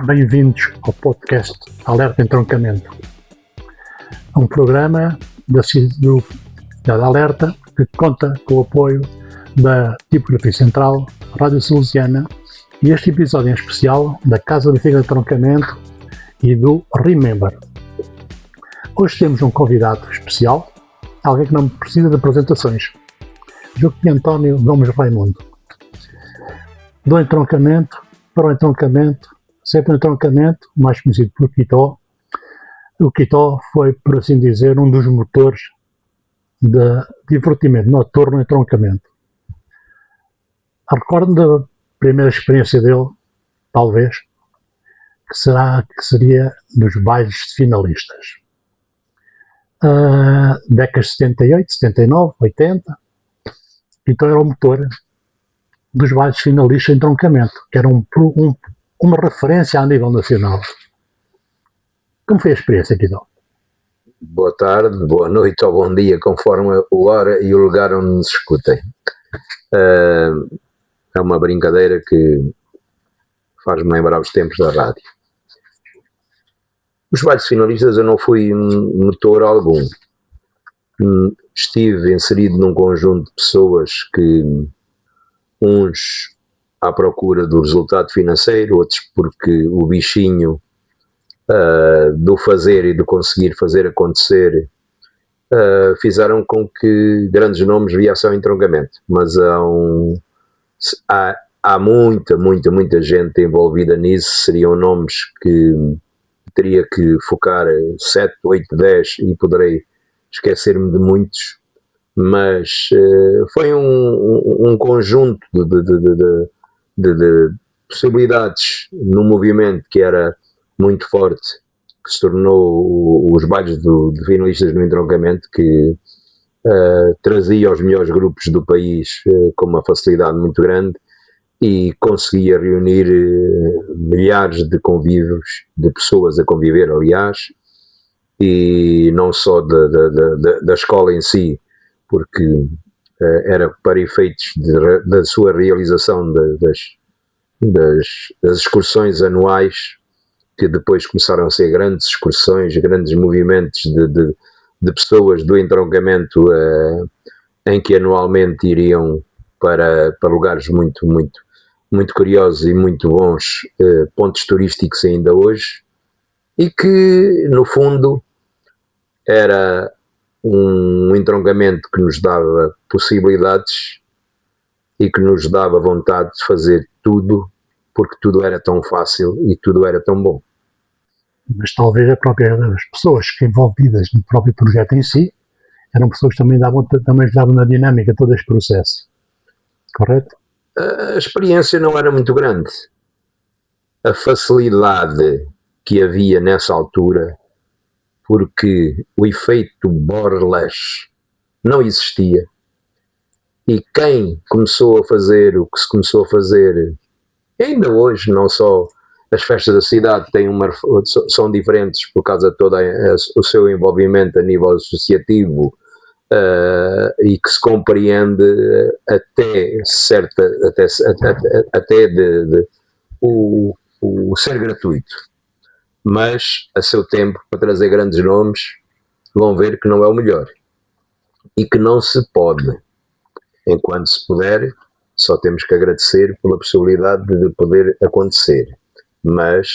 Bem-vindos ao podcast Alerta Entroncamento, um programa da Cidade Alerta que conta com o apoio da Tipografia Central, Rádio Salesiana e este episódio em especial da Casa de Entroncamento e do Remember. Hoje temos um convidado especial, alguém que não precisa de apresentações, Joaquim António Gomes Raimundo. Do entroncamento para o entroncamento, sempre o entroncamento, mais conhecido por Quitó. O Quitó foi, por assim dizer, um dos motores de divertimento noturno no entroncamento. Recordo da primeira experiência dele, talvez, que seria nos bailes de finalistas. Décadas de 78, 79, 80, Quitó era o motor dos bailes finalistas de entroncamento, que era uma referência a nível nacional. Como foi a experiência, Quitó? Boa tarde, boa noite ou bom dia, conforme a hora e o lugar onde nos escutem. É uma brincadeira que faz-me lembrar os tempos da rádio. Os bailes finalistas eu não fui motor algum. Estive inserido num conjunto de pessoas que uns à procura do resultado financeiro, outros porque o bichinho do fazer e do conseguir fazer acontecer fizeram com que grandes nomes viessem ao entroncamento. Mas há muita gente envolvida nisso. Seriam nomes que teria que focar 7, 8, 10 e poderei esquecer-me de muitos. Mas foi um conjunto de possibilidades no movimento que era muito forte, que se tornou os bailes de finalistas no entroncamento, que trazia os melhores grupos do país com uma facilidade muito grande e conseguia reunir milhares de convívios, de pessoas a conviver, aliás, e não só da escola em si, porque era para efeitos da sua realização das excursões anuais, que depois começaram a ser grandes excursões, grandes movimentos de pessoas do entroncamento em que anualmente iriam para lugares muito curiosos e muito bons, pontos turísticos ainda hoje, e que no fundo era um entroncamento que nos dava possibilidades e que nos dava vontade de fazer tudo, porque tudo era tão fácil e tudo era tão bom. Mas talvez as pessoas envolvidas no próprio projeto em si eram pessoas que também davam na dinâmica todo este processo, correto? A experiência não era muito grande. A facilidade que havia nessa altura, porque o efeito borderless não existia. E quem começou a fazer o que se começou a fazer, ainda hoje, não só as festas da cidade são diferentes por causa de todo o seu envolvimento a nível associativo, e que se compreende até o ser gratuito. Mas a seu tempo, para trazer grandes nomes, vão ver que não é o melhor e que não se pode. Enquanto se puder, só temos que agradecer pela possibilidade de poder acontecer. Mas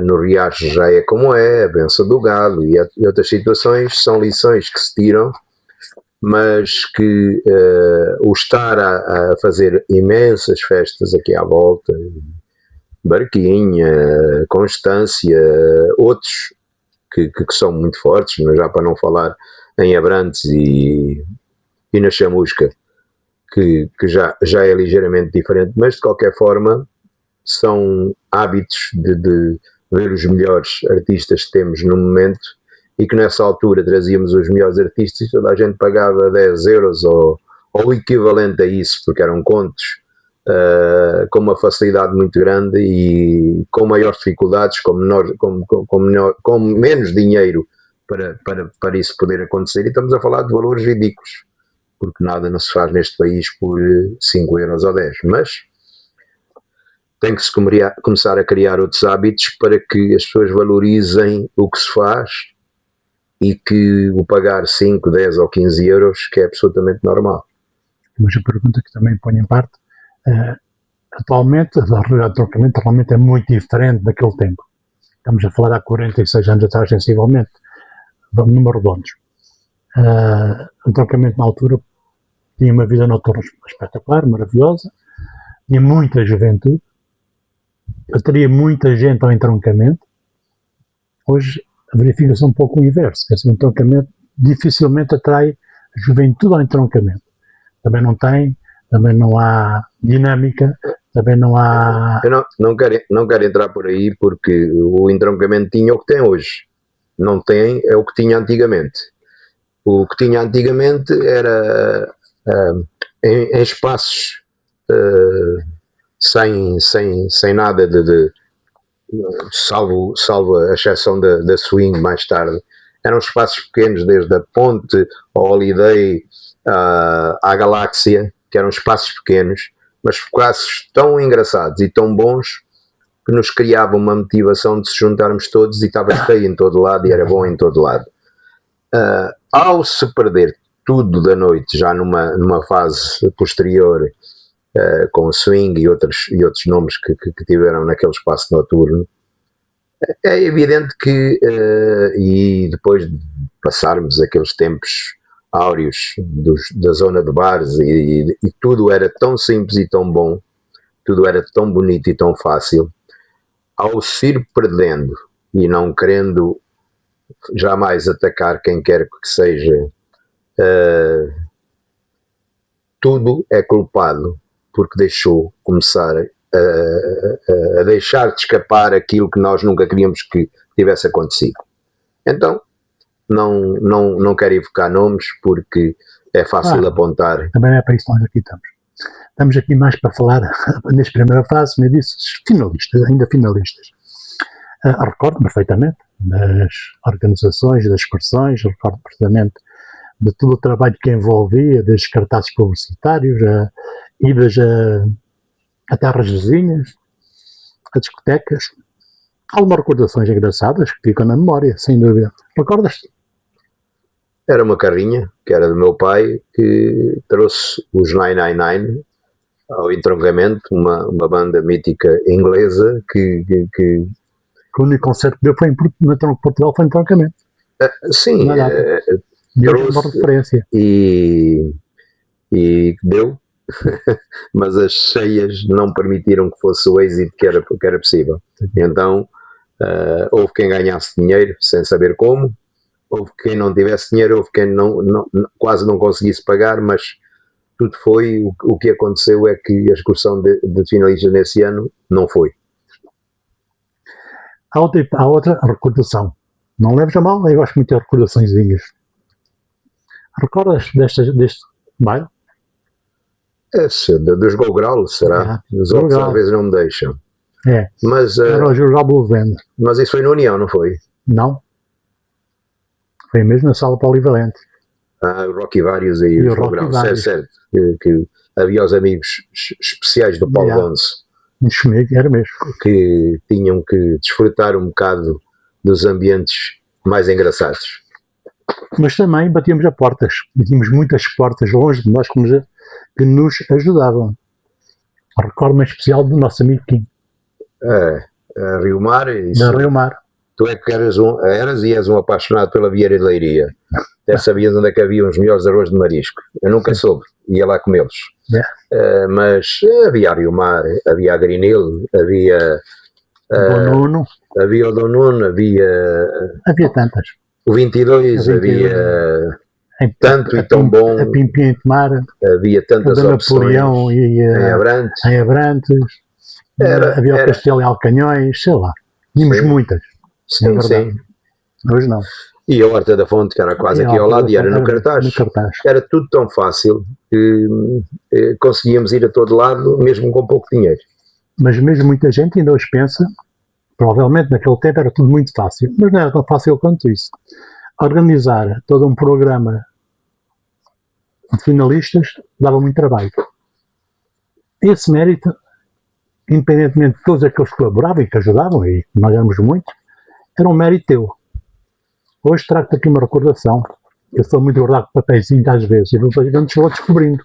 no Riacho já é como é, a benção do gado e outras situações são lições que se tiram, mas que o estar a fazer imensas festas aqui à volta, Barquinha, Constância, outros que são muito fortes, mas já para não falar em Abrantes e na Chamusca, que já é ligeiramente diferente, mas de qualquer forma são hábitos de ver os melhores artistas que temos no momento, e que nessa altura trazíamos os melhores artistas, toda a gente pagava 10 euros ou o equivalente a isso, porque eram contos com uma facilidade muito grande e com maiores dificuldades, com menos dinheiro para isso poder acontecer, e estamos a falar de valores ridículos, porque nada não se faz neste país por 5 euros ou 10, mas tem que se começar a criar outros hábitos para que as pessoas valorizem o que se faz e que o pagar 5, 10 ou 15 euros, que é absolutamente normal. Mas a pergunta que também ponho em parte, atualmente, a realidade de entroncamento realmente é muito diferente daquele tempo. Estamos a falar há 46 anos atrás, sensivelmente, números redondos. O entroncamento na altura tinha uma vida noturna espetacular, maravilhosa, tinha muita juventude, teria muita gente ao entroncamento. Hoje verifica-se um pouco o inverso, que o entroncamento dificilmente atrai juventude ao entroncamento. Também não há dinâmica, também não há... Eu não quero entrar por aí, porque o entroncamento tinha o que tem hoje. Não tem, é o que tinha antigamente. O que tinha antigamente era em espaços sem nada salvo a exceção da swing mais tarde. Eram espaços pequenos, desde a Ponte ao Holiday à Galáxia, que eram espaços pequenos, mas espaços tão engraçados e tão bons que nos criavam uma motivação de se juntarmos todos, e estava cheio em todo lado e era bom em todo lado. Ao se perder tudo da noite, já numa fase posterior, com o swing e outros nomes que tiveram naquele espaço noturno, é evidente que, e depois de passarmos aqueles tempos áureos da zona de bares, e tudo era tão simples e tão bom, tudo era tão bonito e tão fácil, ao se ir perdendo e não querendo jamais atacar quem quer que seja, tudo é culpado porque deixou começar a deixar de escapar aquilo que nós nunca queríamos que tivesse acontecido. Então, não quero evocar nomes, porque é fácil apontar. Também é para isso que nós aqui estamos. Estamos aqui mais para falar, nesta primeira fase, me disse, ainda finalistas. Recordo perfeitamente das organizações, das expressões, recordo perfeitamente de todo o trabalho que envolvia, desde cartazes publicitários, idas a terras vizinhas, a discotecas. Algumas recordações engraçadas que ficam na memória, sem dúvida. Recordas-te? Era uma carrinha, que era do meu pai, que trouxe os 999 ao entroncamento, uma banda mítica inglesa que o único concerto que deu foi em Portugal, foi em entroncamento. Sim, trouxe uma referência. E deu, mas as cheias não permitiram que fosse o êxito que era possível. Então, houve quem ganhasse dinheiro sem saber como, houve quem não tivesse dinheiro, houve quem quase não conseguisse pagar, mas tudo foi. O que aconteceu é que a excursão de finalistas nesse ano não foi. Há outra recordação. Não leves a mal, eu gosto muito de recordaçõezinhas. Recordas deste baile? Dos Gograu, será? Os outros às vezes não me deixam. Mas, era o Jornal Blue Band. Mas isso foi na União, não foi? Não. Foi mesmo na Sala Polivalente. O Rocky Vários e os Gograu, certo. Que havia os amigos especiais do Paulo Gonço. Era mesmo. Que tinham que desfrutar um bocado dos ambientes mais engraçados. Mas também batíamos a portas. E tínhamos muitas portas longe de nós que nos ajudavam. Recordo-me especial do nosso amigo Kim. A Rio Mar. Na Rio Mar. Tu é que eras e és um apaixonado pela Vieira de Leiria. Até sabias onde é que havia os melhores arroz de marisco. Eu nunca soube, ia lá comê-los. Mas havia a Rio Mar, havia a Grinil, havia havia o Dom Nuno, havia tantas. O 22, havia tanto e tão bom. A Pimpim em Tomar, havia tantas opções. Napoleão e em Abrantes. Havia o Castelo em Alcanhões, sei lá. Tínhamos muitas. Sim. Hoje não. E a Horta da Fonte, que era quase aqui ao lado, e era no cartaz. Era tudo tão fácil que conseguíamos ir a todo lado, mesmo com pouco dinheiro. Mas mesmo muita gente ainda hoje pensa, provavelmente naquele tempo era tudo muito fácil, mas não era tão fácil quanto isso. Organizar todo um programa de finalistas dava muito trabalho. Esse mérito independentemente de todos aqueles que colaboravam e que ajudavam, e nós éramos muitos, era um mérito teu. Hoje trago-te aqui uma recordação. Eu sou muito guardado com papéizinhos às vezes, e vou descobrindo.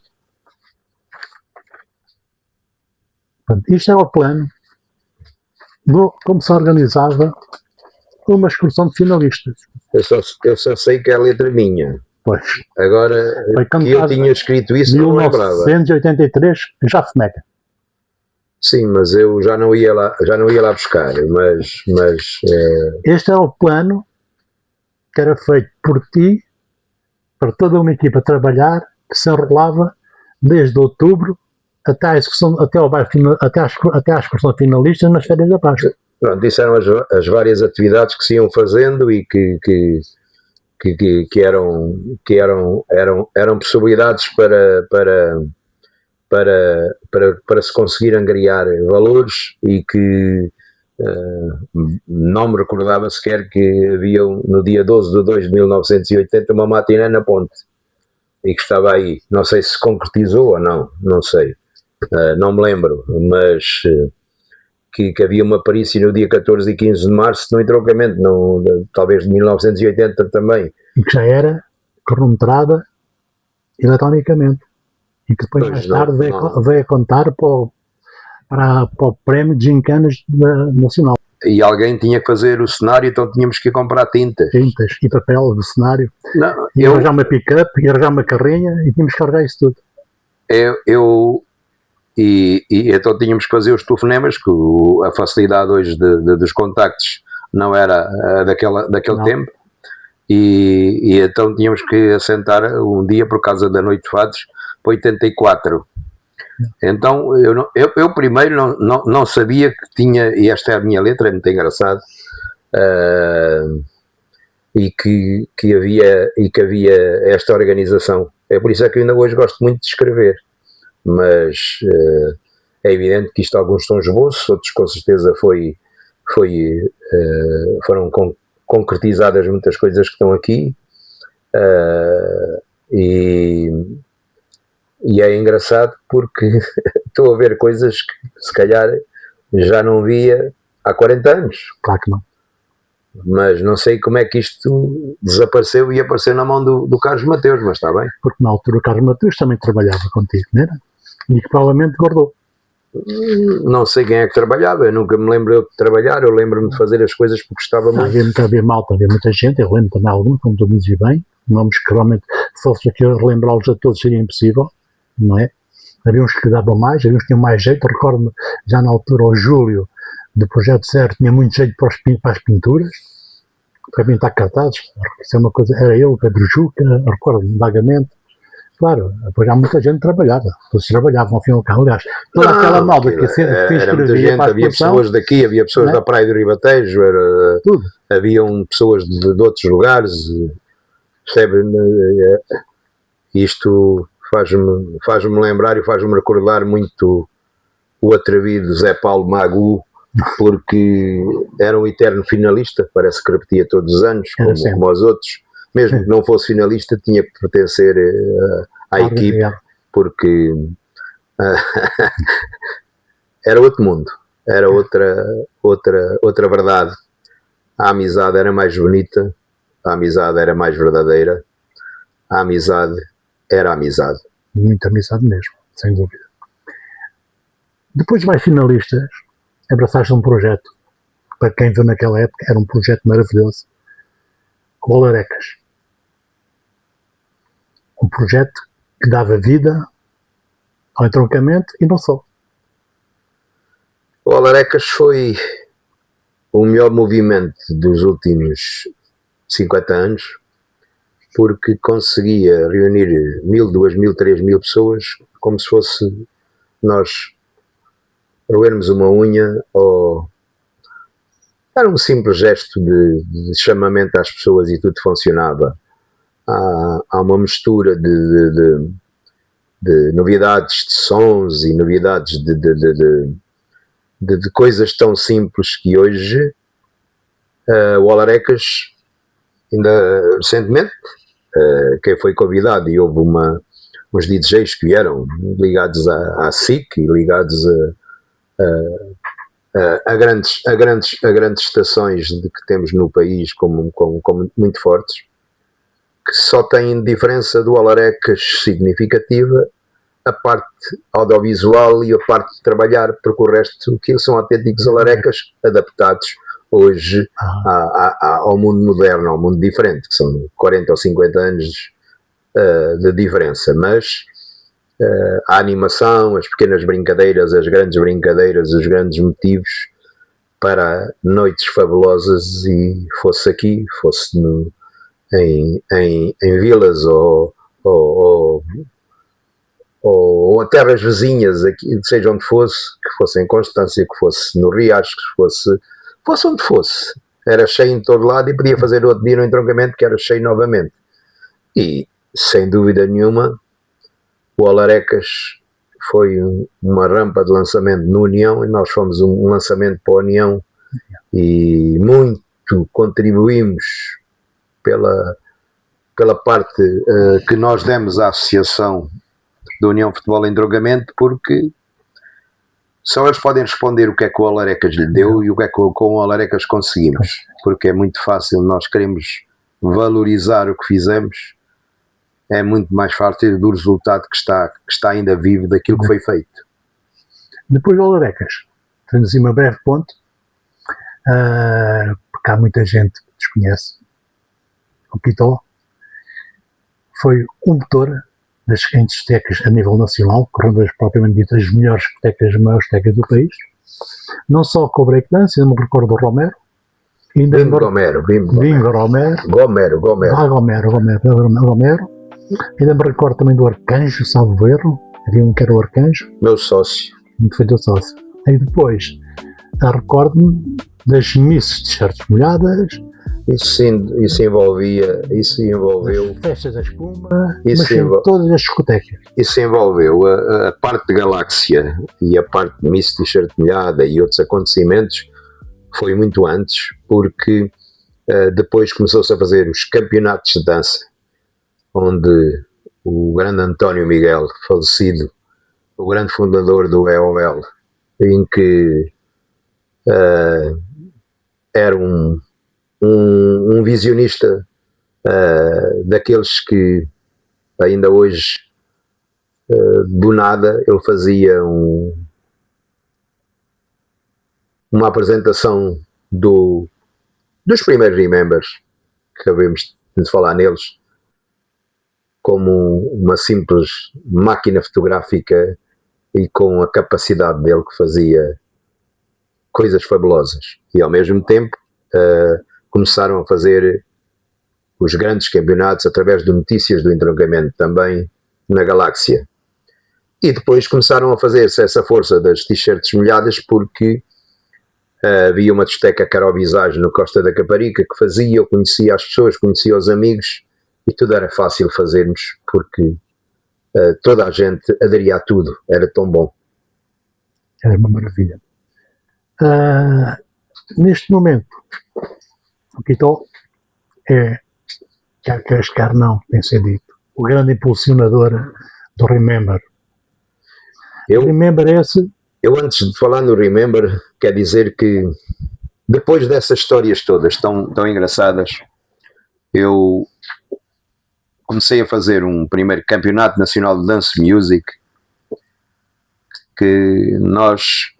Portanto, isto era o plano de como se organizava uma excursão de finalistas. Eu só sei que é a letra minha. Pois. Agora, que eu tinha escrito isso, não lembrava. 1983, já Fmeca. Sim, mas eu já não ia lá buscar, mas Este era o plano que era feito por ti, para toda uma equipa trabalhar, que se enrolava desde outubro até a execução, até a excursão finalista nas férias da Páscoa. Pronto, isso eram as várias atividades que se iam fazendo e que eram possibilidades para se conseguir angariar valores e que não me recordava sequer que havia no dia 12 de 2 de 1980 uma matiné na ponte e que estava aí, não sei se concretizou ou não sei, não me lembro, mas que havia uma perícia no dia 14 e 15 de março no entroncamento, talvez de 1980 também. E que já era cronometrada eletronicamente e que depois mais tarde veio a contar para o prémio de gincanas nacional. E alguém tinha que fazer o cenário, então tínhamos que ir comprar tintas e papel do cenário. E arranjar uma pick-up, e arranjar uma carrinha, e tínhamos que carregar isso tudo. E então tínhamos que fazer os telefonemas, que a facilidade hoje dos contactos não era daquele tempo, e então tínhamos que assentar um dia por causa da Noite de Fados para 84. Então eu primeiro não sabia que tinha, e esta é a minha letra, é muito engraçado, e que havia esta organização. É por isso é que eu ainda hoje gosto muito de escrever, mas é evidente que isto alguns são esboços, outros com certeza foram concretizadas muitas coisas que estão aqui, e é engraçado porque estou a ver coisas que se calhar já não via há 40 anos. Claro que não. Mas não sei como é que isto desapareceu e apareceu na mão do Carlos Mateus, mas está bem. Porque na altura o Carlos Mateus também trabalhava contigo, não era? E que provavelmente guardou. Não sei quem é que trabalhava, eu nunca me lembro de trabalhar, eu lembro-me de fazer as coisas porque gostava muito. Havia malta, havia muita gente, eu lembro também alguns, como tu me dizes bem, nomes que realmente, se fosse aqui relembrá-los a todos seria impossível, não é? Havia uns que davam mais, havia uns que tinham mais jeito, recordo-me já na altura o Júlio do Projeto Zero tinha muito jeito para as pinturas, para pintar cartazes, isso é uma coisa, era eu, Pedro Juca, recordo-me vagamente. Claro, depois há muita gente que trabalhava, todos trabalhavam ao fim e ao cabo. Aliás, toda aquela malda que era muita gente, havia pessoas daqui, havia pessoas da Praia do Ribatejo, haviam pessoas de outros lugares, percebe? Isto faz-me lembrar e faz-me recordar muito o atrevido Zé Paulo Magu, porque era um eterno finalista, parece que repetia todos os anos, como os outros. Mesmo que não fosse finalista, tinha que pertencer à equipe, porque era outro mundo, era outra verdade. A amizade era mais bonita, a amizade era mais verdadeira, a amizade era amizade. Muita amizade mesmo, sem dúvida. Depois de mais finalistas, abraçaste um projeto, para quem viu naquela época, era um projeto maravilhoso, o Olarecas. Um projeto que dava vida ao entroncamento e não só. O Olarecas foi o melhor movimento dos últimos 50 anos, porque conseguia reunir 1.000, 2.000, 3.000 pessoas, como se fosse nós roermos uma unha, ou era um simples gesto de chamamento às pessoas e tudo funcionava. Há uma mistura de novidades de sons e novidades de coisas tão simples que hoje o Olarecas, ainda recentemente, quem foi convidado, e houve uns DJs que vieram ligados à SIC e ligados a grandes estações de que temos no país como muito fortes, que só têm diferença do Alarecas significativa a parte audiovisual e a parte de trabalhar, porque o resto aquilo são autênticos Alarecas adaptados hoje ao mundo moderno, ao mundo diferente, que são 40 ou 50 anos de diferença, mas a animação, as pequenas brincadeiras, as grandes brincadeiras, os grandes motivos para noites fabulosas, e fosse aqui, fosse em vilas ou a terras vizinhas, aqui, seja onde fosse, que fosse em Constância, que fosse no Riacho, que fosse onde fosse, era cheio em todo lado, e podia fazer outro dia no entroncamento que era cheio novamente. E sem dúvida nenhuma o Alarecas foi uma rampa de lançamento no União, e nós fomos um lançamento para a União, e muito contribuímos pela parte que nós demos à Associação da União Futebol em Entroncamento, porque só eles podem responder o que é que o Alarecas lhe deu e o que é que com o Alarecas conseguimos, porque é muito fácil, nós queremos valorizar o que fizemos, é muito mais fácil do resultado que está ainda vivo daquilo que foi feito. Depois do Alarecas, temos uma breve ponte, porque há muita gente que desconhece. O Pitó foi um motor das seguintes discotecas a nível nacional, que rondam propriamente dito as melhores discotecas, as maiores discotecas do país, não só com o breakdance, ainda me recordo do Romero, Bingo Romero. Ainda me recordo também do Arcanjo, salvo erro, havia um que era o Arcanjo. Meu sócio. Foi teu sócio. E depois, recordo-me das misses de shirts molhadas. Isso envolveu as festas da espuma, todas as discotecas. Isso envolveu a parte de Galáxia e a parte de miss de shirt molhada e outros acontecimentos. Foi muito antes, porque depois começou-se a fazer os campeonatos de dança, onde o grande António Miguel, falecido, o grande fundador do EOL, em que era um visionista daqueles que ainda hoje, do nada, ele fazia uma apresentação dos primeiros Remembers, que acabamos de falar neles, como uma simples máquina fotográfica, e com a capacidade dele, que fazia coisas fabulosas. E ao mesmo tempo começaram a fazer os grandes campeonatos através de Notícias do Entroncamento, também na Galáxia. E depois começaram a fazer-se essa força das t-shirts molhadas, porque havia uma discoteca Carol Visage no Costa da Caparica que fazia, eu conhecia as pessoas, conhecia os amigos, e tudo era fácil fazermos, porque toda a gente aderia a tudo, era tão bom. Era uma maravilha. Neste momento, o Pitó quer não, tem sido dito, o grande impulsionador do Remember. Remember esse. Eu, antes de falar no Remember, quer dizer que depois dessas histórias todas tão engraçadas, eu comecei a fazer um primeiro campeonato nacional de dance music, que nós,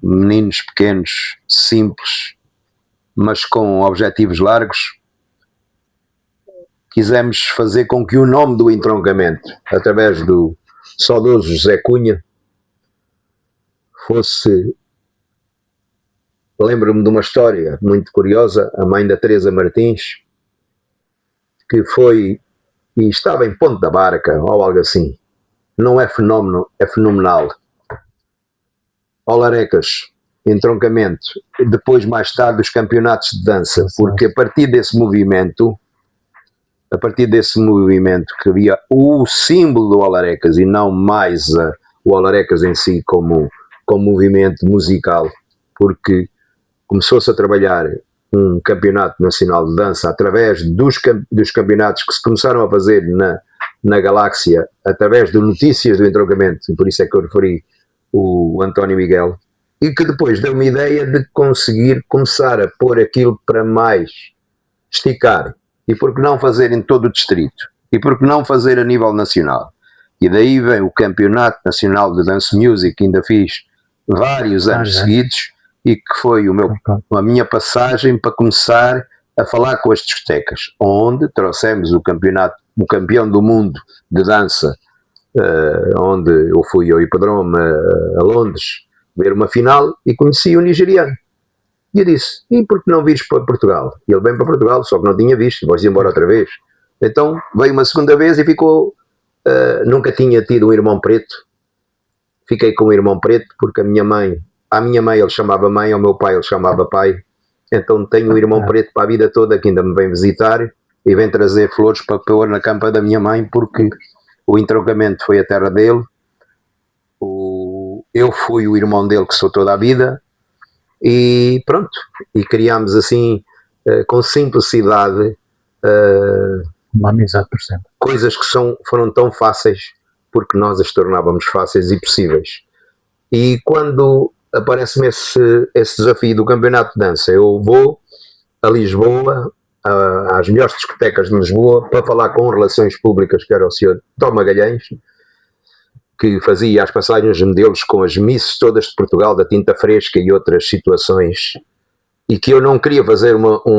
meninos pequenos, simples, mas com objetivos largos, quisemos fazer com que o nome do entroncamento, através do saudoso José Cunha, fosse... Lembro-me de uma história muito curiosa, a mãe da Teresa Martins, que foi e estava em Ponte da Barca, ou algo assim. Não é fenómeno, é fenomenal. Alarecas, entroncamento, depois mais tarde os campeonatos de dança, porque a partir desse movimento que havia o símbolo do Alarecas e não mais o Alarecas em si como movimento musical, porque começou-se a trabalhar um campeonato nacional de dança através dos campeonatos que se começaram a fazer na Galáxia, através de Notícias do Entroncamento, e por isso é que eu referi o António Miguel, e que depois deu-me a ideia de conseguir começar a pôr aquilo para mais esticar. E por que não fazer em todo o distrito? E por que não fazer a nível nacional? E daí vem o Campeonato Nacional de Dance Music, que ainda fiz vários anos seguidos, e que foi a minha passagem para começar a falar com as discotecas, onde trouxemos o campeão do mundo de dança, onde eu fui ao Hipódromo a Londres ver uma final e conheci o nigeriano. E eu disse, e por que não vires para Portugal? E ele vem para Portugal, só que não tinha visto, depois ia embora outra vez. Então veio uma segunda vez e ficou, nunca tinha tido um irmão preto. Fiquei com um irmão preto porque à minha mãe ele chamava mãe, ao meu pai ele chamava pai. Então tenho um irmão preto para a vida toda que ainda me vem visitar e vem trazer flores para pôr na campa da minha mãe, porque o entroncamento foi a terra dele. Eu fui o irmão dele que sou toda a vida. E pronto, e criámos assim, com simplicidade, uma amizade por sempre. Coisas que foram tão fáceis porque nós as tornávamos fáceis e possíveis. E quando aparece-me esse desafio do campeonato de dança, eu vou a Lisboa, às melhores discotecas de Lisboa, para falar com relações públicas, que era o senhor Tom Magalhães, que fazia as passagens de modelos com as misses todas de Portugal, da tinta fresca e outras situações, e que eu não queria fazer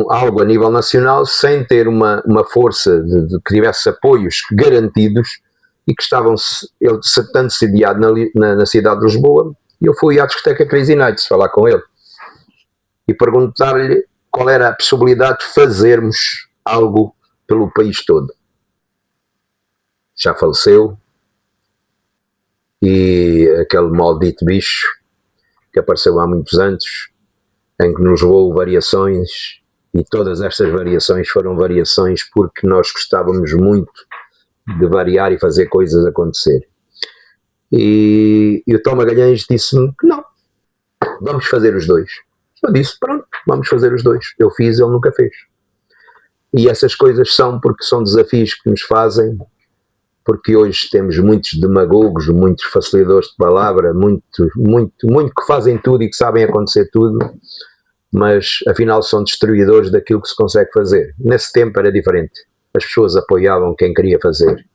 algo a nível nacional sem ter uma força que tivesse apoios garantidos e que estavam tanto sediado na cidade de Lisboa. E eu fui à discoteca Crazy Nights falar com ele e perguntar-lhe qual era a possibilidade de fazermos algo pelo país todo. Já faleceu, e aquele maldito bicho que apareceu há muitos anos, em que nos levou variações, e todas estas variações foram variações porque nós gostávamos muito de variar e fazer coisas acontecer. E o Tom Magalhães disse-me que não, vamos fazer os dois. Eu disse, pronto, vamos fazer os dois. Eu fiz, ele nunca fez. E essas coisas porque são desafios que nos fazem, porque hoje temos muitos demagogos, muitos facilitadores de palavra, muito que fazem tudo e que sabem acontecer tudo, mas afinal são destruidores daquilo que se consegue fazer. Nesse tempo era diferente. As pessoas apoiavam quem queria fazer.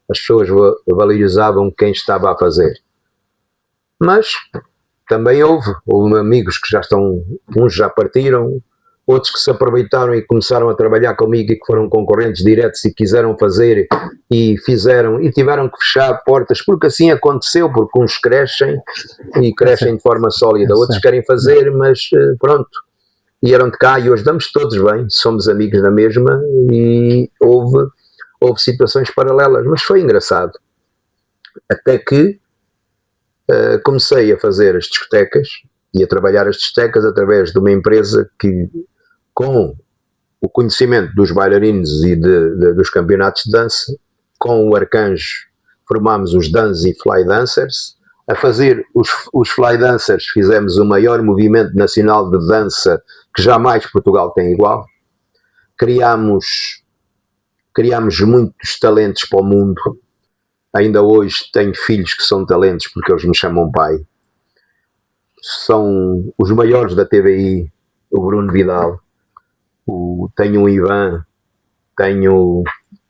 As pessoas valorizavam quem estava a fazer. Mas também houve amigos que uns já partiram, outros que se aproveitaram e começaram a trabalhar comigo e que foram concorrentes diretos e quiseram fazer e fizeram e tiveram que fechar portas, porque assim aconteceu, porque uns crescem e crescem de forma sólida, outros querem fazer, mas pronto, e eram de cá e hoje damos todos bem, somos amigos da mesma e houve situações paralelas, mas foi engraçado. Até que comecei a fazer as discotecas e a trabalhar as discotecas através de uma empresa que, com o conhecimento dos bailarinos e dos campeonatos de dança, com o Arcanjo formámos os Dance e Fly Dancers. A fazer os Fly Dancers fizemos o maior movimento nacional de dança que jamais Portugal tem igual. Criámos muitos talentos para o mundo. Ainda hoje tenho filhos que são talentos porque eles me chamam pai. São os maiores da TVI, o Bruno Vidal, tenho o Ivan, tenho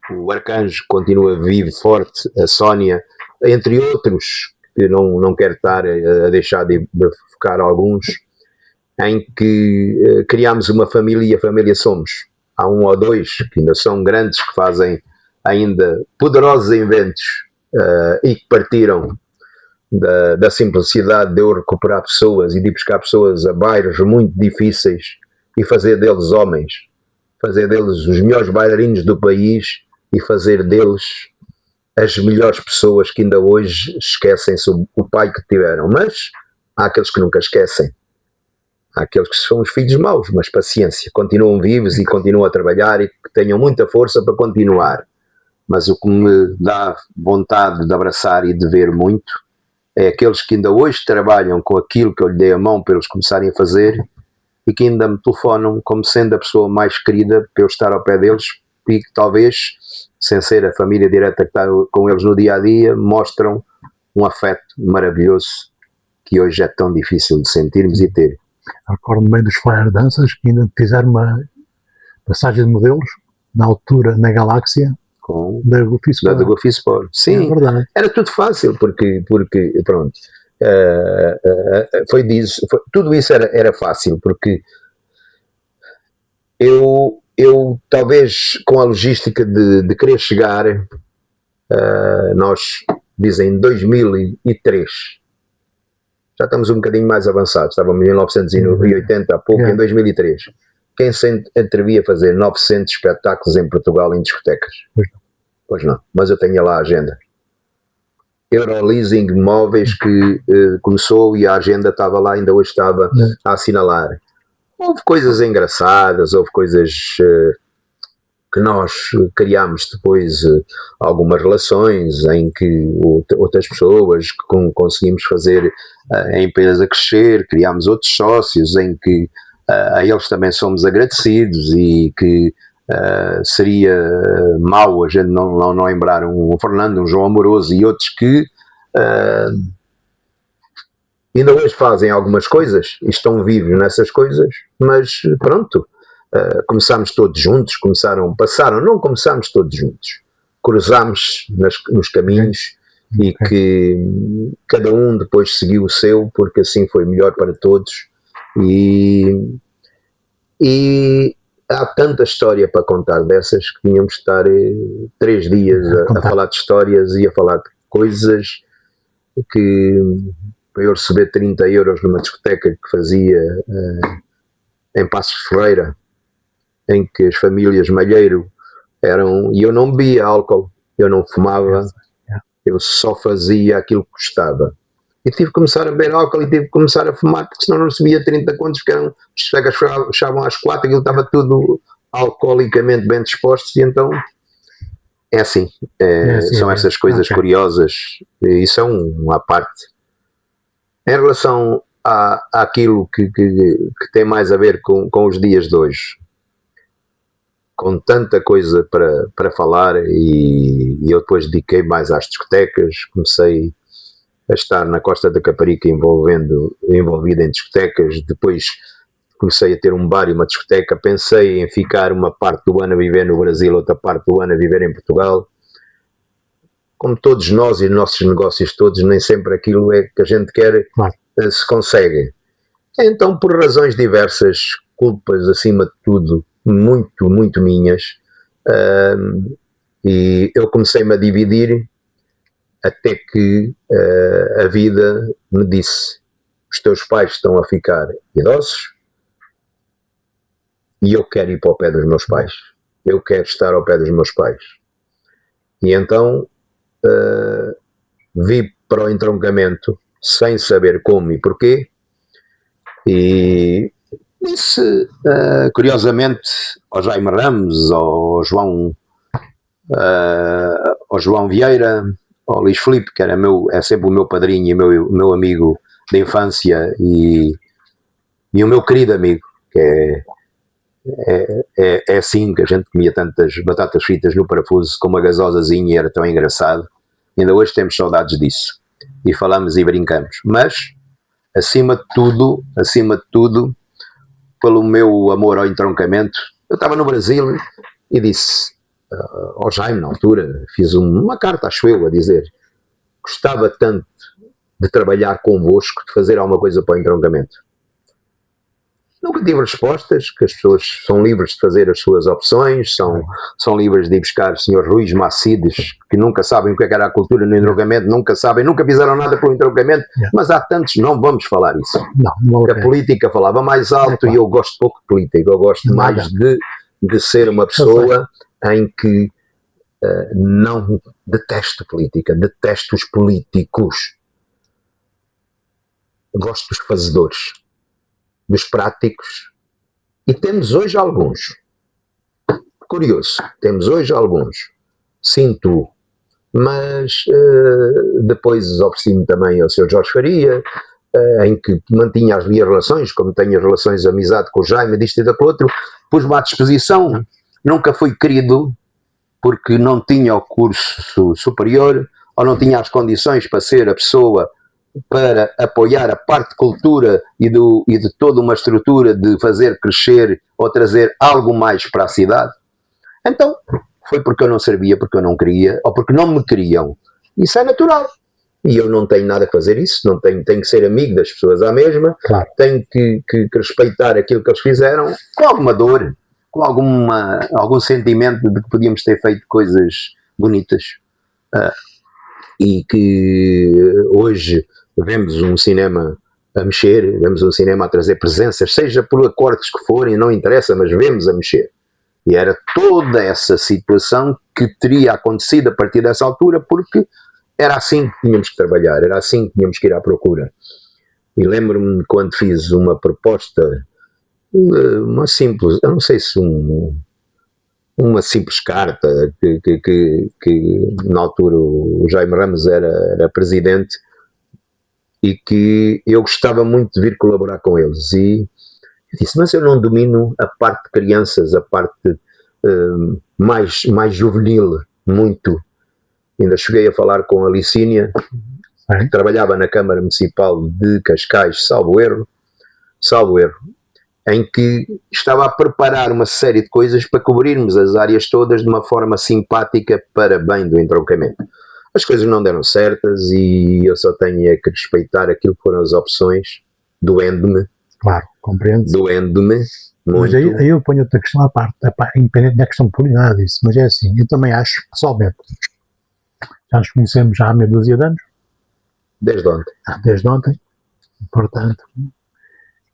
o Arcanjo, que continua vivo, forte, a Sónia, entre outros, que não quero estar a deixar de focar alguns, em que criámos uma família e a família somos. Há um ou dois que ainda são grandes, que fazem ainda poderosos inventos e que partiram da simplicidade de eu recuperar pessoas e de ir buscar pessoas a bairros muito difíceis e fazer deles homens, fazer deles os melhores bailarinos do país e fazer deles as melhores pessoas que ainda hoje esquecem-se o pai que tiveram. Mas há aqueles que nunca esquecem. Há aqueles que são os filhos maus, mas paciência, continuam vivos e continuam a trabalhar e que tenham muita força para continuar. Mas o que me dá vontade de abraçar e de ver muito é aqueles que ainda hoje trabalham com aquilo que eu lhe dei a mão para eles começarem a fazer e que ainda me telefonam como sendo a pessoa mais querida para eu estar ao pé deles e que talvez, sem ser a família direta que está com eles no dia a dia, mostram um afeto maravilhoso que hoje é tão difícil de sentirmos e ter. Recordo-me bem dos Fire Dancers, que ainda fizeram uma passagem de modelos, na altura, na Galáxia, Com da Goofy Sport. da Goofy Sport. Sim, É verdade. era tudo fácil, porque pronto, tudo isso era fácil, porque eu talvez com a logística de querer chegar, nós dizem 2003, já estamos um bocadinho mais avançados, estávamos em 1980 há pouco, em 2003. Quem se atrevia a fazer 900 espetáculos em Portugal em discotecas? Pois não, mas eu tenho lá a agenda. Euroleasing Móveis que começou e a agenda estava lá, ainda hoje estava a assinalar. Houve coisas engraçadas, houve coisas que nós criámos depois, algumas relações em que outras pessoas conseguimos fazer a empresa crescer, criámos outros sócios em que a eles também somos agradecidos e que seria mau a gente não lembrar um Fernando, um João Amoroso e outros que ainda hoje fazem algumas coisas e estão vivos nessas coisas, mas pronto, começámos todos juntos, não começámos todos juntos, cruzámos nos caminhos e que cada um depois seguiu o seu, porque assim foi melhor para todos. E há tanta história para contar dessas que tínhamos de estar 3 dias a falar de histórias e a falar de coisas que, para eu receber 30 euros numa discoteca que fazia em Passos de Ferreira, em que as famílias Malheiro e eu não bebia álcool, eu não fumava, eu só fazia aquilo que gostava. E tive que começar a beber álcool e tive que começar a fumar, porque senão não recebia 30 contos, porque as chegas fechavam às 4, aquilo estava tudo alcoolicamente bem dispostos, e então é assim, são essas coisas curiosas, e isso é uma parte. Em relação àquilo que tem mais a ver com os dias de hoje, com tanta coisa para falar, e eu depois dediquei mais às discotecas, comecei a estar na Costa da Caparica envolvido em discotecas, depois comecei a ter um bar e uma discoteca, pensei em ficar uma parte do ano a viver no Brasil, outra parte do ano a viver em Portugal. Como todos nós e os nossos negócios todos, nem sempre aquilo é que a gente quer se consegue. Então, por razões diversas, culpas acima de tudo, muito, muito minhas, e eu comecei-me a dividir, até que a vida me disse: os teus pais estão a ficar idosos e eu quero ir para o pé dos meus pais, eu quero estar ao pé dos meus pais. E então vi para o entroncamento sem saber como e porquê, e disse curiosamente ao Jaime Ramos, ao João Vieira, ao Luís Filipe, que é sempre o meu padrinho e meu amigo de infância e o meu querido amigo, que é assim que a gente comia tantas batatas fritas no parafuso com uma gasosazinha e era tão engraçado. Ainda hoje temos saudades disso e falamos e brincamos, mas acima de tudo pelo meu amor ao entroncamento. Eu estava no Brasil e disse ao Jaime, na altura, fiz uma carta, acho eu, a dizer: gostava tanto de trabalhar convosco, de fazer alguma coisa para o entroncamento. Nunca tive respostas, que as pessoas são livres de fazer as suas opções, são livres de ir buscar senhor Ruiz Macides, que nunca sabem o que era a cultura no entroncamento, nunca fizeram nada pelo entroncamento, mas há tantos, não vamos falar isso. Não a política falava mais alto e eu gosto pouco de política, eu gosto mais de ser uma pessoa em que não detesto política, detesto os políticos. Gosto dos fazedores, dos práticos, e temos hoje alguns. Curioso, temos hoje alguns. Sinto, mas depois ofereci-me também ao Sr. Jorge Faria, em que mantinha as minhas relações, como tenho as relações de amizade com o Jaime, disto e daquele outro, pus-me à disposição. Nunca fui querido, porque não tinha o curso superior, ou não tinha as condições para ser a pessoa para apoiar a parte de cultura e de toda uma estrutura de fazer crescer ou trazer algo mais para a cidade. Então, foi porque eu não servia, porque eu não queria, ou porque não me queriam. Isso é natural. E eu não tenho nada a fazer isso, não tenho que ser amigo das pessoas à mesma, Claro. tenho que respeitar aquilo que eles fizeram, com alguma dor, com algum sentimento de que podíamos ter feito coisas bonitas. E que hoje vemos um cinema a mexer, vemos um cinema a trazer presenças, seja por acordos que forem, não interessa, mas vemos a mexer. E era toda essa situação que teria acontecido a partir dessa altura, porque era assim que tínhamos que trabalhar, era assim que tínhamos que ir à procura. E lembro-me quando fiz uma proposta, uma simples, eu não sei se uma simples carta, que na altura o Jaime Ramos era presidente, e que eu gostava muito de vir colaborar com eles. E eu disse, mas eu não domino a parte de crianças, a parte mais juvenil, muito. Ainda cheguei a falar com a Licínia, que trabalhava na Câmara Municipal de Cascais, salvo erro, em que estava a preparar uma série de coisas para cobrirmos as áreas todas de uma forma simpática para bem do entroncamento. As coisas não deram certas e eu só tenho que respeitar aquilo que foram as opções, doendo-me. Claro, compreendo. Doendo-me muito. Mas aí eu ponho outra questão à parte, independente da questão de nada disso, mas é assim, eu também acho, pessoalmente, já nos conhecemos já há meia dúzia de anos. Desde ontem, portanto,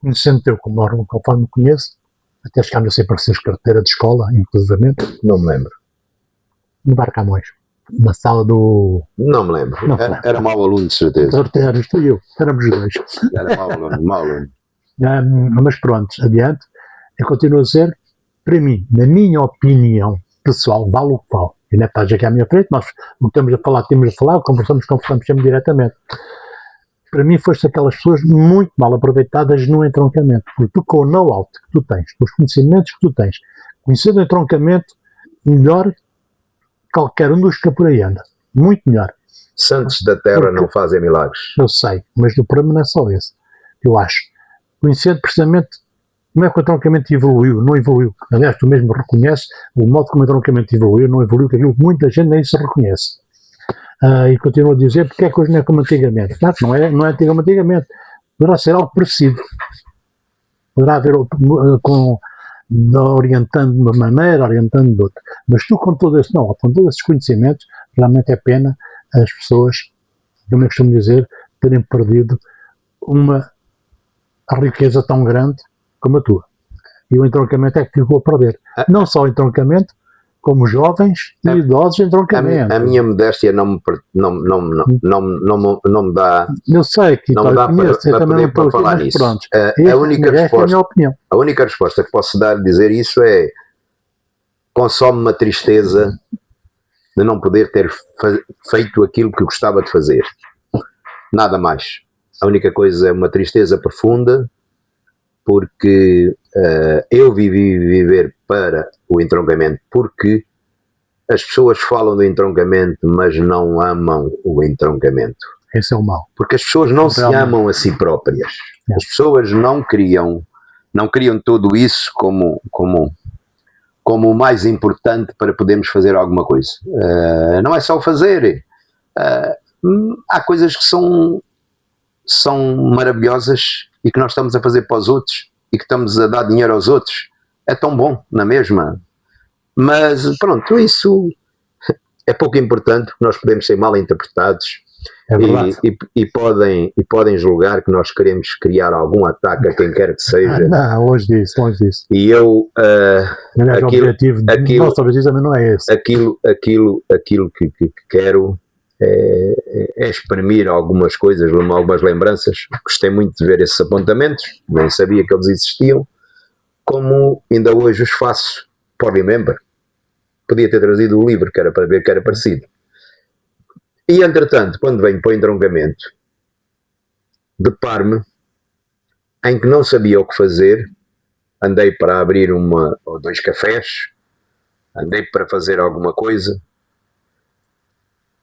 conhecendo-te eu conforme me conheço, até chegámos a ser parceiros de carteira de escola, inclusivamente. Não me lembro. No Bar Camões, na sala do... Não me lembro. Era mau aluno, de certeza. Eras tu e eu, éramos os dois. Era mau aluno. Mas pronto, adiante. Eu continuo a dizer, para mim, na minha opinião pessoal, vale o que vale. E não é para aqui à minha frente, nós o que estamos a falar, temos a falar, conversamos sempre diretamente. Para mim, foste aquelas pessoas muito mal aproveitadas no entroncamento, porque tu, com o know-how que tu tens, com os conhecimentos que tu tens, conhecendo o entroncamento melhor qualquer um dos que por aí anda. Muito melhor. Santos da Terra não fazem milagres. Eu sei, mas o problema não é só esse. Eu acho. Conhecendo precisamente como é que o entroncamento evoluiu, não evoluiu. Aliás, tu mesmo reconheces o modo como o entroncamento evoluiu, não evoluiu, que aquilo que muita gente nem se reconhece. E continuo a dizer porque é que hoje não é como antigamente. Claro que não é antigamente. Poderá ser algo parecido. Poderá haver orientando de uma maneira, orientando de outra. Mas tu, com todo esse know-how, com todos esses conhecimentos, realmente é pena as pessoas, como eu costumo dizer, terem perdido uma riqueza tão grande como a tua. E o entroncamento é que ficou a perder. Não só o entroncamento, como jovens e idosos em entroncamento. A minha modéstia não me dá. Eu sei que não me dá para falar nisso. A única resposta que posso dar, dizer isso é: consome-me a tristeza de não poder ter feito aquilo que gostava de fazer. Nada mais. A única coisa é uma tristeza profunda, porque eu vivi viver para o entroncamento, porque as pessoas falam do entroncamento, mas não amam o entroncamento. Esse é o mal. Porque as pessoas não se amam a si próprias. As pessoas não criam tudo isso como o mais importante para podermos fazer alguma coisa. Não é só fazer. Há coisas que são maravilhosas e que nós estamos a fazer para os outros e que estamos a dar dinheiro aos outros. É tão bom, na mesma. Mas pronto, isso é pouco importante, porque nós podemos ser mal interpretados. E podem julgar que nós queremos criar algum ataque a quem quer que seja. Não, longe disso. E eu nosso objetivo também não é esse. Aquilo que quero é exprimir algumas coisas, algumas lembranças. Gostei muito de ver esses apontamentos, nem sabia que eles existiam, como ainda hoje os faço por Remember. Podia ter trazido o livro, que era para ver que era parecido. E entretanto, quando venho para o entroncamento, deparo-me em que não sabia o que fazer. Andei para abrir 1 ou 2 cafés, andei para fazer alguma coisa,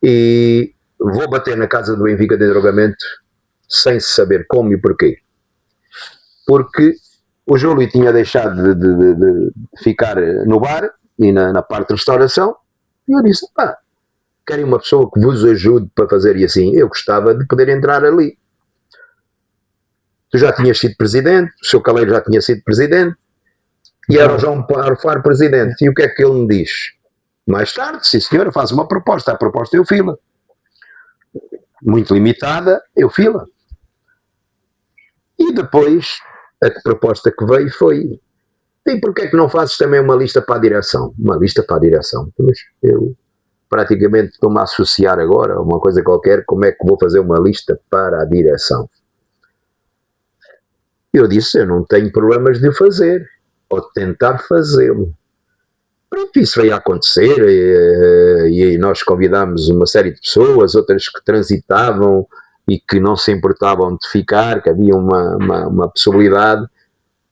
e vou bater na casa do Benfica de entroncamento sem saber como e porquê. Porque o Júlio tinha deixado de ficar no bar e na parte de restauração, e eu disse, pá, querem uma pessoa que vos ajude para fazer, e assim, eu gostava de poder entrar ali. Tu já tinhas sido presidente, o seu Caleiro já tinha sido presidente, e era o João Faro presidente. E o que é que ele me diz? Mais tarde, sim senhora, faz uma proposta. A proposta eu fila. Muito limitada, eu fila. E depois, a proposta que veio foi, e porquê é que não fazes também uma lista para a direção? Uma lista para a direção? Mas eu praticamente estou-me a associar agora a uma coisa qualquer, como é que vou fazer uma lista para a direção? Eu disse, eu não tenho problemas de o fazer, ou de tentar fazê-lo. Pronto, isso veio a acontecer, e nós convidámos uma série de pessoas, outras que transitavam e que não se importavam de ficar, que havia uma possibilidade,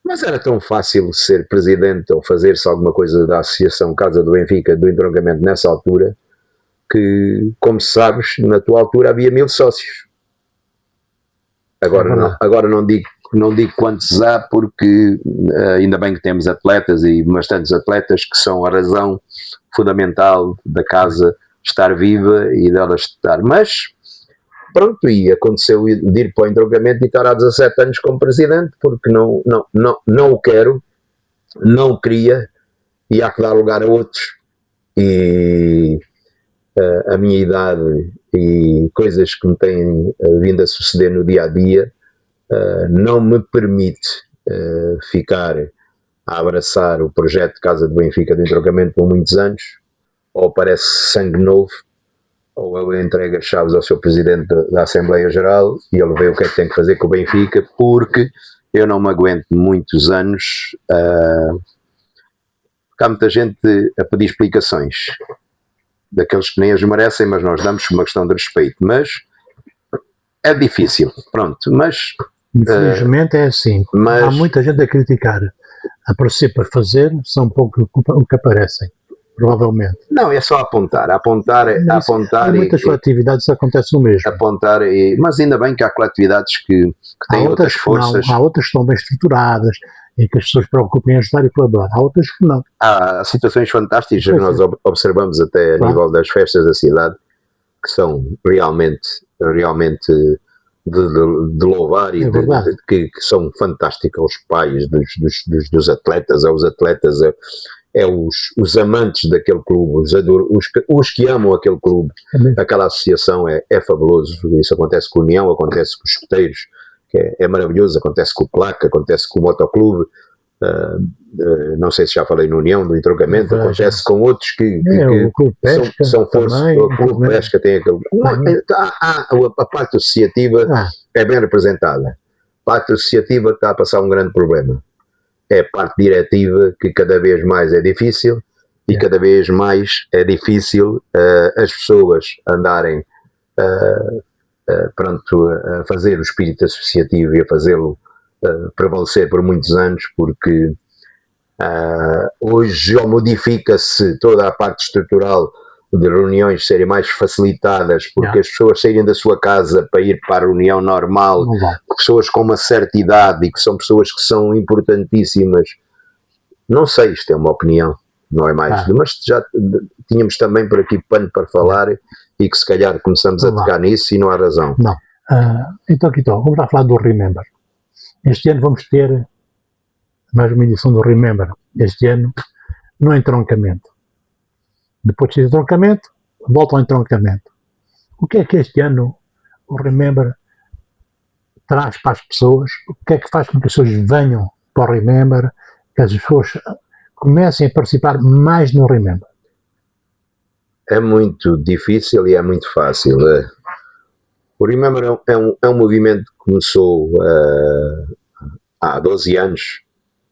mas era tão fácil ser presidente ou fazer-se alguma coisa da Associação Casa do Benfica, do entroncamento nessa altura, que, como sabes, na tua altura havia 1000 sócios. Agora não digo quantos há, porque ainda bem que temos atletas e bastantes atletas que são a razão fundamental da casa estar viva e dela estar. Mas, pronto, e aconteceu de ir para o entroncamento e estar há 17 anos como presidente, porque não o quero, não o queria, e há que dar lugar a outros. E a minha idade e coisas que me têm vindo a suceder no dia a dia não me permite ficar a abraçar o projeto de Casa do Benfica de entroncamento por muitos anos, ou parece sangue novo, ou ele entrega as chaves ao seu presidente da Assembleia Geral e ele vê o que é que tem que fazer com o Benfica, porque eu não me aguento muitos anos. Há muita gente a pedir explicações, daqueles que nem as merecem, mas nós damos uma questão de respeito. Mas é difícil, pronto, mas... Infelizmente é assim, há muita gente a criticar, a aparecer para fazer, são pouco o que aparecem, provavelmente. Não, é só apontar. Em muitas coletividades isso acontece o mesmo. Mas ainda bem que há coletividades que têm outras forças. Há outras que estão bem estruturadas, em que as pessoas preocupem em ajudar e colaborar. Há outras que não. Há situações fantásticas que nós observamos até a nível das festas da cidade, que são realmente de louvar e que são fantásticas aos pais dos atletas, aos atletas, os amantes daquele clube, os que amam aquele clube, aquela associação é fabuloso. Isso acontece com a União, acontece com os escuteiros, que é maravilhoso, acontece com o Claque, acontece com o Motoclube, não sei se já falei na União do entroncamento, acontece com outros que o Clube Pesca são forças. O Clube Pesca tem aquele. A parte associativa é bem representada. A parte associativa está a passar um grande problema. É a parte diretiva que cada vez mais é difícil, e cada vez mais é difícil as pessoas andarem a fazer o espírito associativo e a fazê-lo prevalecer por muitos anos, porque hoje modifica-se toda a parte estrutural de reuniões serem mais facilitadas, porque as pessoas saírem da sua casa para ir para a reunião normal, pessoas com uma certa idade e que são pessoas que são importantíssimas. Não sei, isto é uma opinião, não é mais, mas já tínhamos também por aqui pano para falar, e que se calhar começamos a tocar nisso e não há razão. Não. Então, vamos lá falar do Remember. Este ano vamos ter mais uma edição do Remember, este ano no entroncamento. Depois de entroncamento, volta ao entroncamento. O que é que este ano o Remember traz para as pessoas? O que é que faz com que as pessoas venham para o Remember, que as pessoas comecem a participar mais no Remember? É muito difícil e é muito fácil. O Remember é um movimento que começou há 12 anos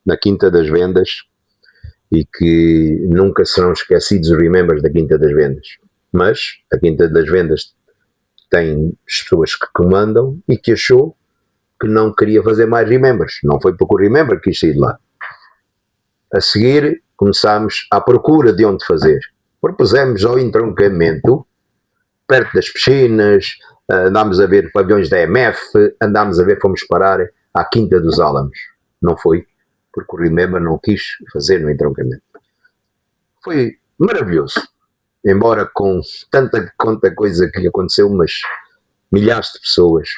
na Quinta das Vendas, e que nunca serão esquecidos os Remembers da Quinta das Vendas. Mas a Quinta das Vendas tem pessoas que comandam e que achou que não queria fazer mais Remembers. Não foi porque o Remember quis sair de lá. A seguir, começámos à procura de onde fazer. Propusemos ao entroncamento, perto das piscinas, andámos a ver pavilhões da EMF, andámos a ver, fomos parar à Quinta dos Álamos. Não foi, porque o Remember não quis fazer no entroncamento. Foi maravilhoso, embora com tanta coisa que aconteceu, mas milhares de pessoas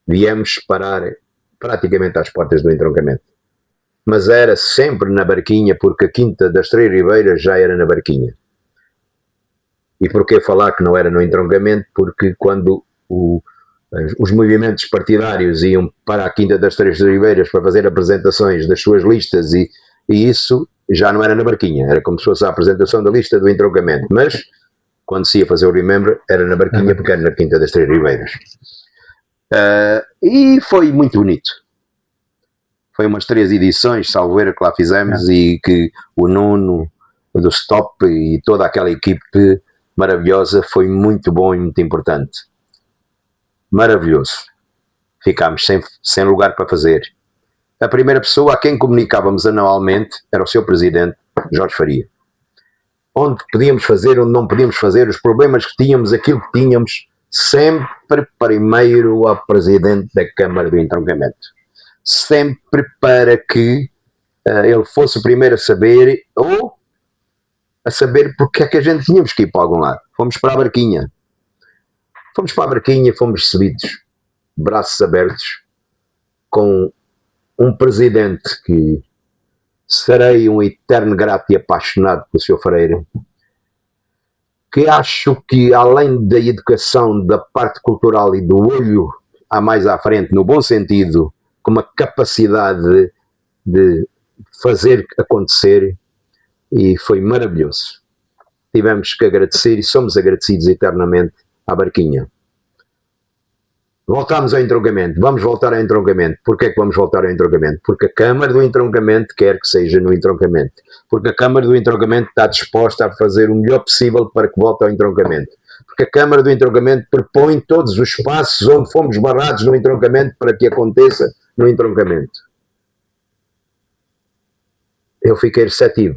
viemos parar praticamente às portas do entroncamento. Mas era sempre na Barquinha, porque a Quinta das Três Ribeiras já era na Barquinha. E porquê falar que não era no entroncamento? Porque quando os movimentos partidários iam para a Quinta das Três Ribeiras para fazer apresentações das suas listas e isso já não era na Barquinha, era como se fosse a apresentação da lista do entroncamento, mas quando se ia fazer o Remember era na Barquinha porque era na Quinta das Três Ribeiras. E foi muito bonito. Foi umas 3 edições, salvo erro, que lá fizemos e que o Nuno do Stop e toda aquela equipe maravilhosa foi muito bom e muito importante. Maravilhoso. Ficámos sem lugar para fazer. A primeira pessoa a quem comunicávamos anualmente era o seu presidente, Jorge Faria. Onde podíamos fazer, onde não podíamos fazer, os problemas que tínhamos, aquilo que tínhamos, sempre primeiro ao presidente da Câmara do Entroncamento. Sempre para que ele fosse o primeiro a saber, ou a saber porque é que a gente tínhamos que ir para algum lado. Fomos para a Barquinha. Fomos para a Barquinha, fomos recebidos, braços abertos, com um presidente que serei um eterno grato e apaixonado pelo Sr. Freire, que acho que além da educação, da parte cultural e do olho a mais à frente, no bom sentido, com uma capacidade de fazer acontecer, e foi maravilhoso. Tivemos que agradecer e somos agradecidos eternamente à Barquinha. Voltámos ao entroncamento, vamos voltar ao entroncamento. Porquê é que vamos voltar ao entroncamento? Porque a Câmara do Entroncamento quer que seja no entroncamento. Porque a Câmara do Entroncamento está disposta a fazer o melhor possível para que volte ao entroncamento. Porque a Câmara do Entroncamento propõe todos os espaços onde fomos barrados no entroncamento para que aconteça no entroncamento. Eu fiquei receptivo.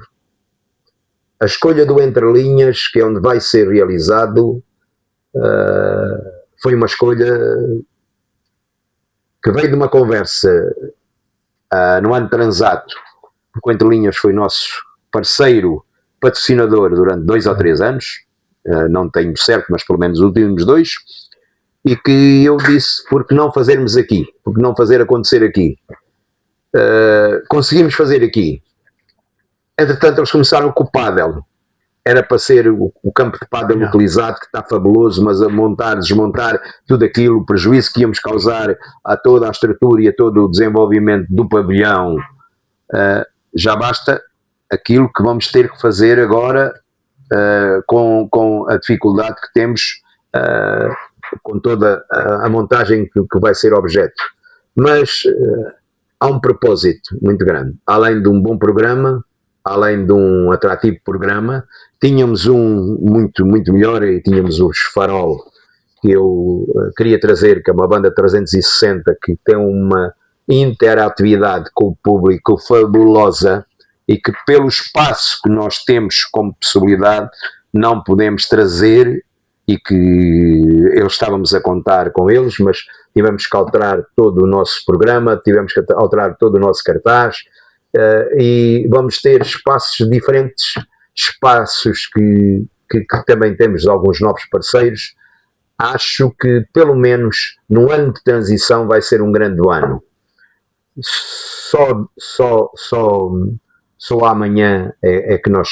A escolha do Entre Linhas, que é onde vai ser realizado, foi uma escolha que veio de uma conversa no ano transato, porque o Entre Linhas foi nosso parceiro patrocinador durante 2 ou 3 anos, não tenho certo, mas pelo menos os últimos 2, e que eu disse, por que não fazermos aqui? Por que não fazer acontecer aqui? Conseguimos fazer aqui. Entretanto, eles começaram com o pádel. Era para ser o campo de pádel utilizado, que está fabuloso, mas a montar, desmontar tudo aquilo, o prejuízo que íamos causar a toda a estrutura e a todo o desenvolvimento do pavilhão, já basta aquilo que vamos ter que fazer agora com a dificuldade que temos, com toda a montagem que vai ser objeto. Mas há um propósito muito grande. Além de um bom programa, além de um atrativo programa, tínhamos um muito melhor, e tínhamos os Farol, que eu queria trazer, que é uma banda 360, que tem uma interatividade com o público fabulosa e que pelo espaço que nós temos como possibilidade não podemos trazer, e que estávamos a contar com eles, mas tivemos que alterar todo o nosso programa, tivemos que alterar todo o nosso cartaz, e vamos ter espaços diferentes, espaços que também temos alguns novos parceiros. Acho que pelo menos no ano de transição vai ser um grande ano. Só amanhã é que nós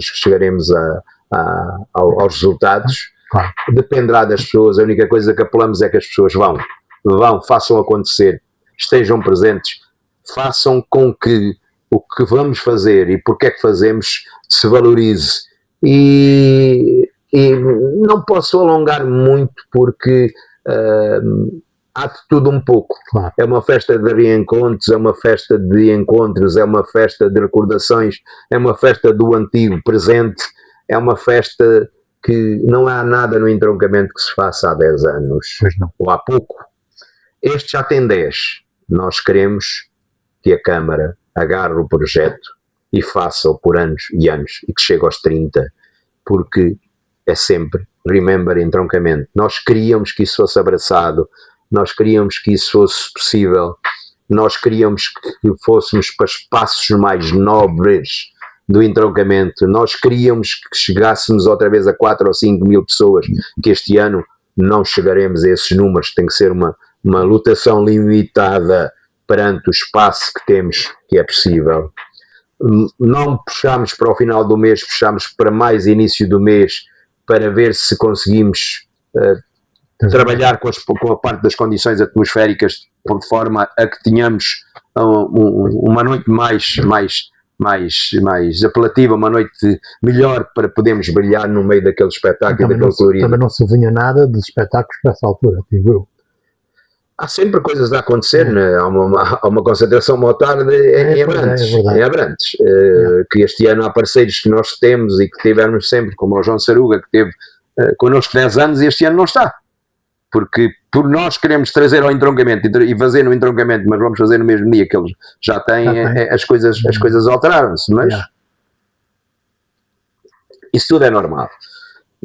chegaremos aos resultados. Claro. Dependerá das pessoas. A única coisa que apelamos é que as pessoas vão, façam acontecer, estejam presentes, façam com que o que vamos fazer e porque é que fazemos se valorize. E não posso alongar muito, porque há de tudo um pouco. Claro. É uma festa de reencontros, é uma festa de encontros, é uma festa de recordações, é uma festa do antigo presente, é uma festa que não há nada no entroncamento que se faça há 10 anos, ou há pouco. Este já tem 10. Nós queremos que a Câmara agarre o projeto e faça-o por anos e anos, e que chegue aos 30, porque é sempre Remember Entroncamento. Nós queríamos que isso fosse abraçado, nós queríamos que isso fosse possível, nós queríamos que fôssemos para espaços mais nobres do entroncamento, nós queríamos que chegássemos outra vez a 4 ou 5 mil pessoas, que este ano não chegaremos a esses números, tem que ser uma lotação limitada perante o espaço que temos, que é possível. Não puxamos para o final do mês, puxamos para mais início do mês, para ver se conseguimos trabalhar com a parte das condições atmosféricas de forma a que tenhamos uma noite mais apelativa, uma noite melhor para podermos brilhar no meio daquele espetáculo e daquele colorido. Também não se vinha nada de espetáculos para essa altura, digo eu. Há sempre coisas a acontecer, né? Há uma concentração motarda em Abrantes, que este ano há parceiros que nós temos e que tivemos sempre, como o João Saruga, que teve connosco 10 anos e este ano não está. Porque por nós queremos trazer ao entroncamento e fazer no entroncamento, mas vamos fazer no mesmo dia que eles já têm, as coisas alteraram-se, mas isso tudo é normal.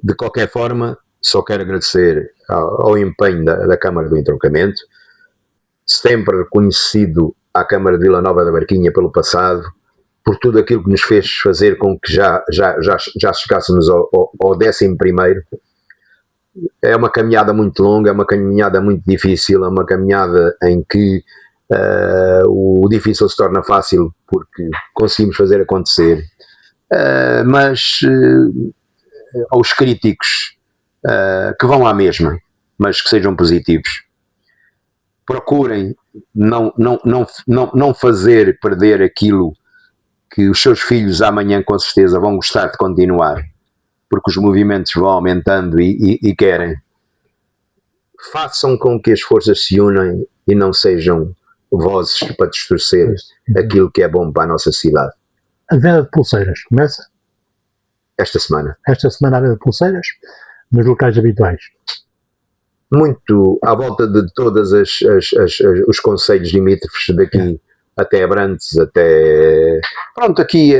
De qualquer forma, só quero agradecer ao empenho da Câmara do Entroncamento, sempre reconhecido à Câmara de Vila Nova da Barquinha pelo passado, por tudo aquilo que nos fez fazer com que já chegássemos ao 11º. É uma caminhada muito longa, é uma caminhada muito difícil, é uma caminhada em que o difícil se torna fácil porque conseguimos fazer acontecer. Mas aos críticos que vão à mesma, mas que sejam positivos, procurem não fazer perder aquilo que os seus filhos amanhã com certeza vão gostar de continuar, porque os movimentos vão aumentando e querem. Façam com que as forças se unem e não sejam vozes para distorcer aquilo que é bom para a nossa cidade. A venda de pulseiras começa? Esta semana. Esta semana a venda de pulseiras nos locais habituais. Muito à volta de todas os concelhos limítrofes daqui até Abrantes, até... Pronto, aqui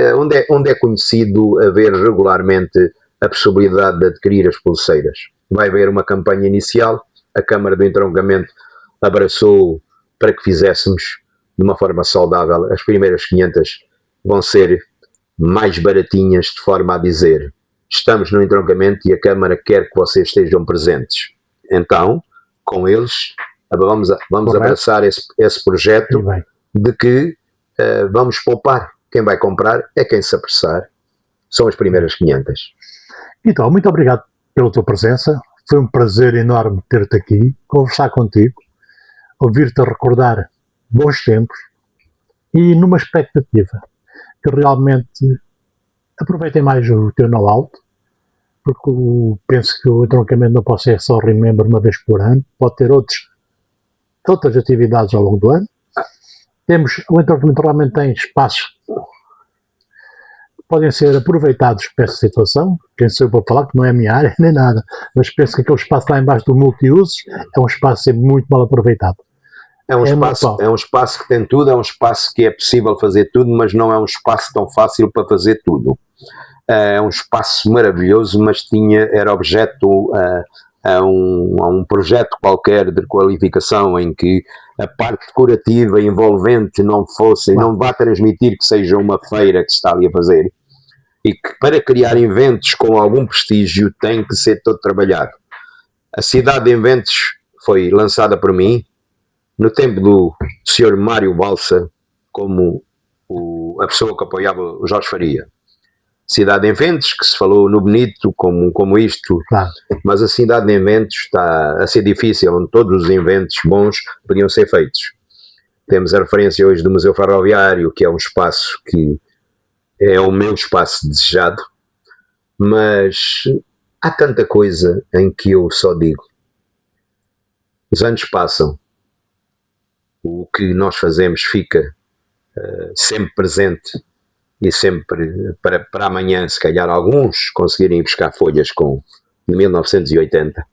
onde é conhecido haver regularmente a possibilidade de adquirir as pulseiras. Vai haver uma campanha inicial, a Câmara do Entroncamento abraçou para que fizéssemos de uma forma saudável. As primeiras 500 vão ser mais baratinhas, de forma a dizer: estamos no entroncamento e a Câmara quer que vocês estejam presentes. Então, com eles, vamos abraçar esse projeto de que vamos poupar. Quem vai comprar é quem se apressar. São as primeiras 500. Então, muito obrigado pela tua presença. Foi um prazer enorme ter-te aqui, conversar contigo, ouvir-te recordar bons tempos e numa expectativa que realmente aproveitem mais o teu know-how, porque penso que o entroncamento não pode ser só Remember uma vez por ano, pode ter outras atividades ao longo do ano. O entroncamento realmente tem espaços que podem ser aproveitados para essa situação. Quem sou eu para falar, que não é a minha área nem nada, mas penso que aquele espaço lá embaixo do multiusos é um espaço sempre muito mal aproveitado. É um espaço que tem tudo, é um espaço que é possível fazer tudo, mas não é um espaço tão fácil para fazer tudo. É um espaço maravilhoso, mas era objeto a um projeto qualquer de qualificação em que a parte decorativa envolvente não vá transmitir que seja uma feira que se está ali a fazer, e que para criar eventos com algum prestígio tem que ser todo trabalhado. A cidade de eventos foi lançada por mim no tempo do Sr. Mário Balsa, como a pessoa que apoiava o Jorge Faria. Cidade de eventos, que se falou no Benito como isto, mas a cidade de eventos está a ser difícil, onde todos os eventos bons podiam ser feitos. Temos a referência hoje do Museu Ferroviário, que é um espaço que é o meu espaço desejado, mas há tanta coisa em que eu só digo: os anos passam, o que nós fazemos fica sempre presente, e sempre para amanhã, se calhar alguns conseguirem ir buscar folhas de 1980.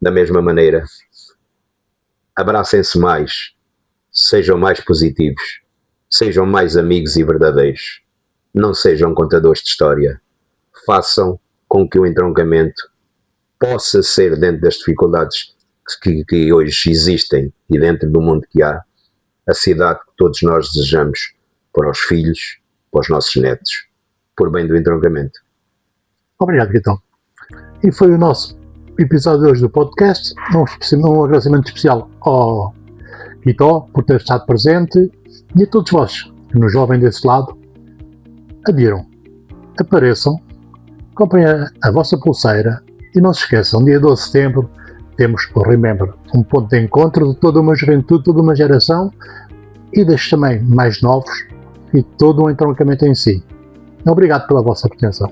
Da mesma maneira, abracem-se mais, sejam mais positivos, sejam mais amigos e verdadeiros, não sejam contadores de história, façam com que o entroncamento possa ser, dentro das dificuldades que hoje existem e dentro do mundo que há, a cidade que todos nós desejamos para os filhos, para os nossos netos, por bem do entroncamento. Obrigado, Guitão. E foi o nosso episódio de hoje do podcast. Um agradecimento especial ao Guitão por ter estado presente e a todos vós que nos ouvem desse lado. Adiram, apareçam, comprem a vossa pulseira e não se esqueçam, dia 12 de setembro temos o Remember, um ponto de encontro de toda uma juventude, toda uma geração e destes também mais novos e todo um entroncamento em si. Obrigado pela vossa atenção.